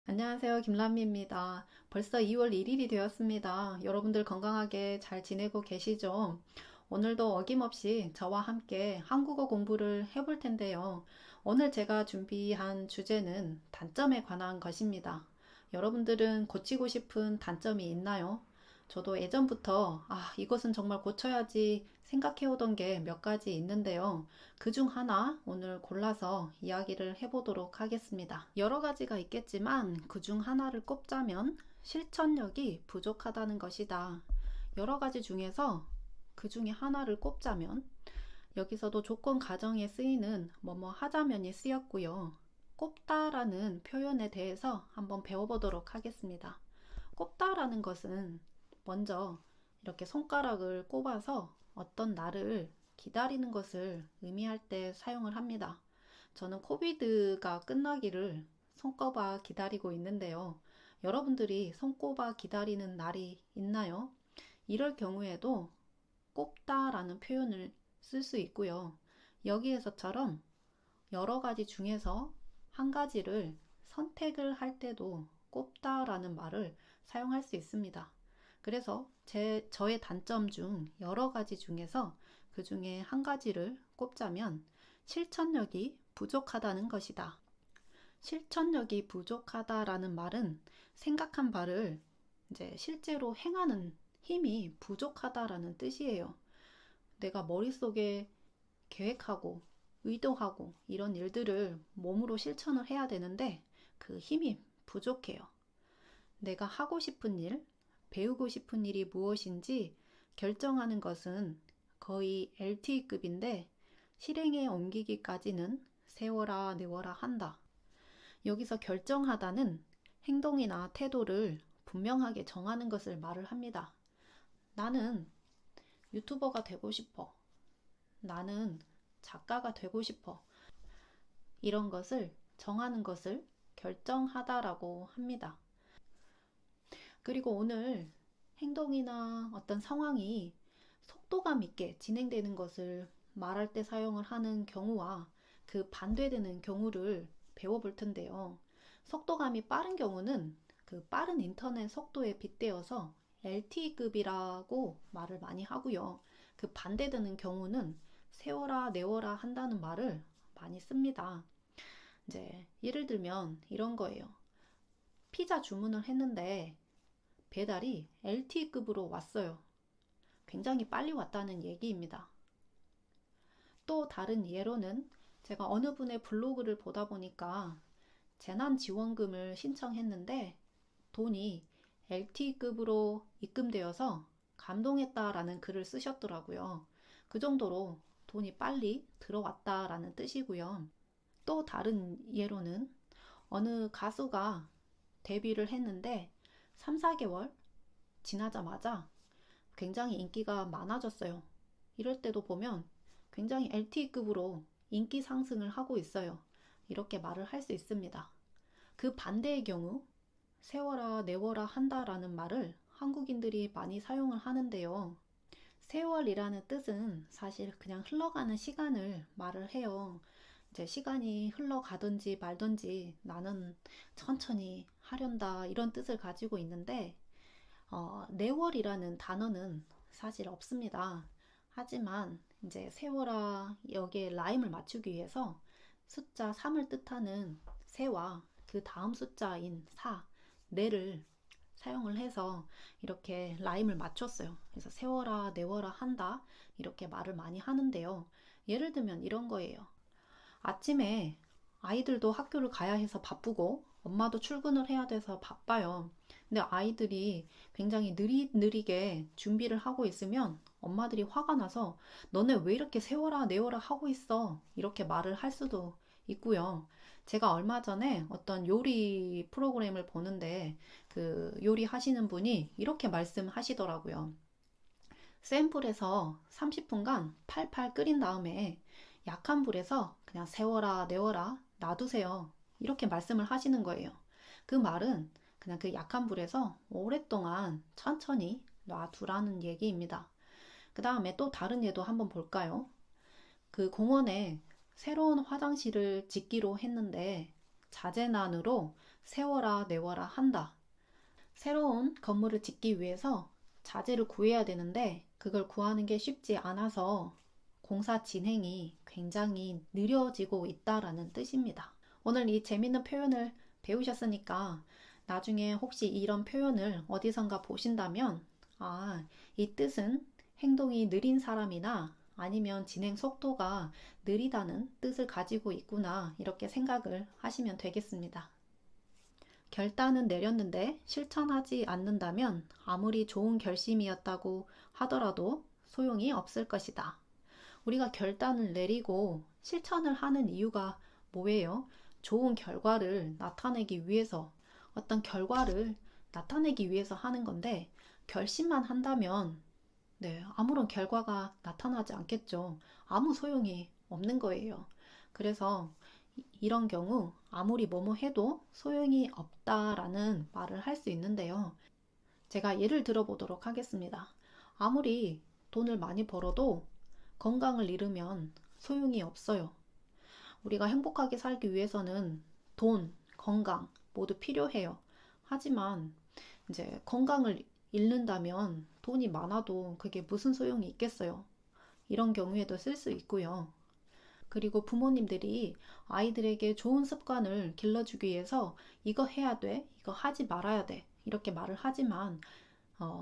안녕하세요. 김남미입니다. 벌써 2월 1일이 되었습니다. 여러분들 건강하게 잘 지내고 계시죠? 오늘도 어김없이 저와 함께 한국어 공부를 해볼 텐데요. 오늘 제가 준비한 주제는 단점에 관한 것입니다. 여러분들은 고치고 싶은 단점이 있나요? 저도 예전부터 이것은 정말 고쳐야지 생각해오던 게 몇 가지 있는데요. 그중 하나 오늘 골라서 이야기를 해보도록 하겠습니다. 여러 가지가 있겠지만 그중 하나를 꼽자면 실천력이 부족하다는 것이다. 여러 가지 중에서 그 중에 하나를 꼽자면 여기서도 조건 가정에 쓰이는 뭐뭐 하자면이 쓰였고요. 꼽다라는 표현에 대해서 한번 배워보도록 하겠습니다. 꼽다라는 것은 먼저 이렇게 손가락을 꼽아서 어떤 날을 기다리는 것을 의미할 때 사용을 합니다. 저는 코비드가 끝나기를 손꼽아 기다리고 있는데요. 여러분들이 손꼽아 기다리는 날이 있나요? 이럴 경우에도 꼽다라는 표현을 쓸 수 있고요. 여기에서처럼 여러 가지 중에서 한 가지를 선택을 할 때도 꼽다라는 말을 사용할 수 있습니다. 그래서 저의 단점 중 여러 가지 중에서 그 중에 한 가지를 꼽자면 실천력이 부족하다는 것이다. 실천력이 부족하다라는 말은 생각한 바를 이제 실제로 행하는 힘이 부족하다라는 뜻이에요. 내가 머릿속에 계획하고 의도하고 이런 일들을 몸으로 실천을 해야 되는데 그 힘이 부족해요. 내가 하고 싶은 일, 배우고 싶은 일이 무엇인지 결정하는 것은 거의 LTE급인데 실행에 옮기기까지는 세워라 내워라 한다. 여기서 결정하다는 행동이나 태도를 분명하게 정하는 것을 말을 합니다. 나는 유튜버가 되고 싶어. 나는 작가가 되고 싶어. 이런 것을 정하는 것을 결정하다라고 합니다. 그리고 오늘 행동이나 어떤 상황이 속도감 있게 진행되는 것을 말할 때 사용을 하는 경우와 그 반대되는 경우를 배워볼 텐데요. 속도감이 빠른 경우는 그 빠른 인터넷 속도에 빗대어서 LTE급이라고 말을 많이 하고요. 그 반대되는 경우는 세워라 내워라 한다는 말을 많이 씁니다. 이제 예를 들면 이런 거예요. 피자 주문을 했는데 배달이 LTE급으로 왔어요. 굉장히 빨리 왔다는 얘기입니다. 또 다른 예로는 제가 어느 분의 블로그를 보다 보니까 재난지원금을 신청했는데 돈이 LTE급으로 입금되어서 감동했다라는 글을 쓰셨더라고요. 그 정도로 돈이 빨리 들어왔다라는 뜻이고요. 또 다른 예로는 어느 가수가 데뷔를 했는데 3, 4개월 지나자마자 굉장히 인기가 많아졌어요. 이럴 때도 보면 굉장히 LTE급으로 인기 상승을 하고 있어요. 이렇게 말을 할 수 있습니다. 그 반대의 경우 세워라 내워라 한다라는 말을 한국인들이 많이 사용을 하는데요. 세월이라는 뜻은 사실 그냥 흘러가는 시간을 말을 해요. 이제 시간이 흘러가든지 말든지 나는 천천히 하련다 이런 뜻을 가지고 있는데 내월이라는 단어는 사실 없습니다. 하지만 이제 세월아 여기에 라임을 맞추기 위해서 숫자 3을 뜻하는 세와 그 다음 숫자인 4, 내를 사용을 해서 이렇게 라임을 맞췄어요. 그래서 세워라, 내워라 한다 이렇게 말을 많이 하는데요. 예를 들면 이런 거예요. 아침에 아이들도 학교를 가야 해서 바쁘고 엄마도 출근을 해야 돼서 바빠요. 근데 아이들이 굉장히 느리게 준비를 하고 있으면 엄마들이 화가 나서 너네 왜 이렇게 세워라 내워라 하고 있어 이렇게 말을 할 수도 있고요. 제가 얼마 전에 어떤 요리 프로그램을 보는데 그 요리 하시는 분이 이렇게 말씀하시더라고요. 센 불에서 30분간 팔팔 끓인 다음에 약한 불에서 그냥 세워라 내워라 놔두세요. 이렇게 말씀을 하시는 거예요. 그 말은 그냥 그 약한 불에서 오랫동안 천천히 놔두라는 얘기입니다. 그 다음에 또 다른 예도 한번 볼까요? 그 공원에 새로운 화장실을 짓기로 했는데 자재난으로 세워라 내워라 한다. 새로운 건물을 짓기 위해서 자재를 구해야 되는데 그걸 구하는 게 쉽지 않아서 공사 진행이 굉장히 느려지고 있다라는 뜻입니다. 오늘 이 재밌는 표현을 배우셨으니까 나중에 혹시 이런 표현을 어디선가 보신다면 이 뜻은 행동이 느린 사람이나 아니면 진행 속도가 느리다는 뜻을 가지고 있구나 이렇게 생각을 하시면 되겠습니다. 결단은 내렸는데 실천하지 않는다면 아무리 좋은 결심이었다고 하더라도 소용이 없을 것이다. 우리가 결단을 내리고 실천을 하는 이유가 뭐예요? 좋은 결과를 나타내기 위해서, 어떤 결과를 나타내기 위해서 하는 건데 결심만 한다면 아무런 결과가 나타나지 않겠죠. 아무 소용이 없는 거예요. 그래서 이런 경우 아무리 뭐뭐 해도 소용이 없다라는 말을 할 수 있는데요. 제가 예를 들어 보도록 하겠습니다. 아무리 돈을 많이 벌어도 건강을 잃으면 소용이 없어요. 우리가 행복하게 살기 위해서는 돈, 건강 모두 필요해요. 하지만 이제 건강을 잃는다면 돈이 많아도 그게 무슨 소용이 있겠어요. 이런 경우에도 쓸 수 있고요. 그리고 부모님들이 아이들에게 좋은 습관을 길러주기 위해서 이거 해야 돼, 이거 하지 말아야 돼 이렇게 말을 하지만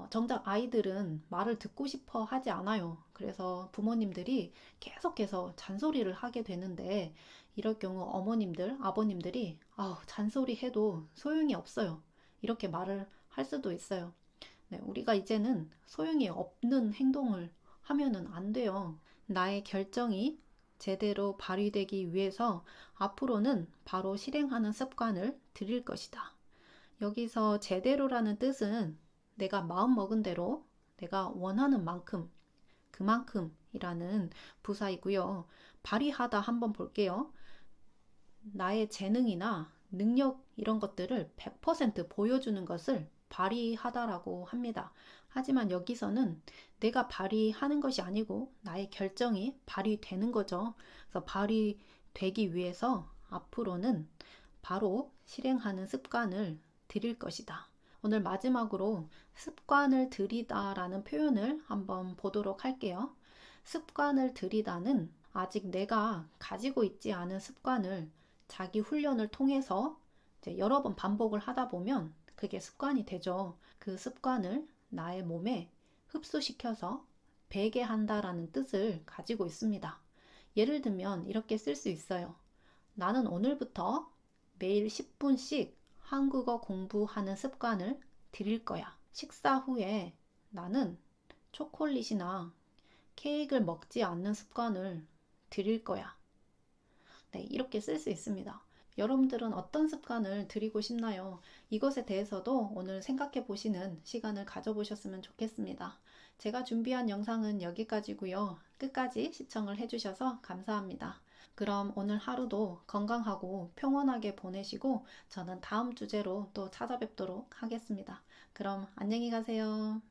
정작 아이들은 말을 듣고 싶어 하지 않아요. 그래서 부모님들이 계속해서 잔소리를 하게 되는데 이럴 경우 어머님들, 아버님들이 잔소리 해도 소용이 없어요. 이렇게 말을 할 수도 있어요. 우리가 이제는 소용이 없는 행동을 하면은 안 돼요. 나의 결정이 제대로 발휘되기 위해서 앞으로는 바로 실행하는 습관을 들일 것이다. 여기서 제대로라는 뜻은 내가 마음 먹은 대로 내가 원하는 만큼 그만큼이라는 부사이고요. 발휘하다 한번 볼게요. 나의 재능이나 능력 이런 것들을 100% 보여주는 것을 발휘하다라고 합니다. 하지만 여기서는 내가 발휘하는 것이 아니고 나의 결정이 발휘되는 거죠. 그래서 발휘되기 위해서 앞으로는 바로 실행하는 습관을 들일 것이다. 오늘 마지막으로 습관을 들이다라는 표현을 한번 보도록 할게요. 습관을 들이다는 아직 내가 가지고 있지 않은 습관을 자기 훈련을 통해서 이제 여러 번 반복을 하다 보면 그게 습관이 되죠. 그 습관을 나의 몸에 흡수시켜서 배게 한다라는 뜻을 가지고 있습니다. 예를 들면 이렇게 쓸 수 있어요. 나는 오늘부터 매일 10분씩 한국어 공부하는 습관을 들일 거야. 식사 후에 나는 초콜릿이나 케이크를 먹지 않는 습관을 들일 거야. 이렇게 쓸 수 있습니다. 여러분들은 어떤 습관을 들이고 싶나요? 이것에 대해서도 오늘 생각해 보시는 시간을 가져보셨으면 좋겠습니다. 제가 준비한 영상은 여기까지고요. 끝까지 시청을 해주셔서 감사합니다. 그럼 오늘 하루도 건강하고 평온하게 보내시고 저는 다음 주제로 또 찾아뵙도록 하겠습니다. 그럼 안녕히 가세요.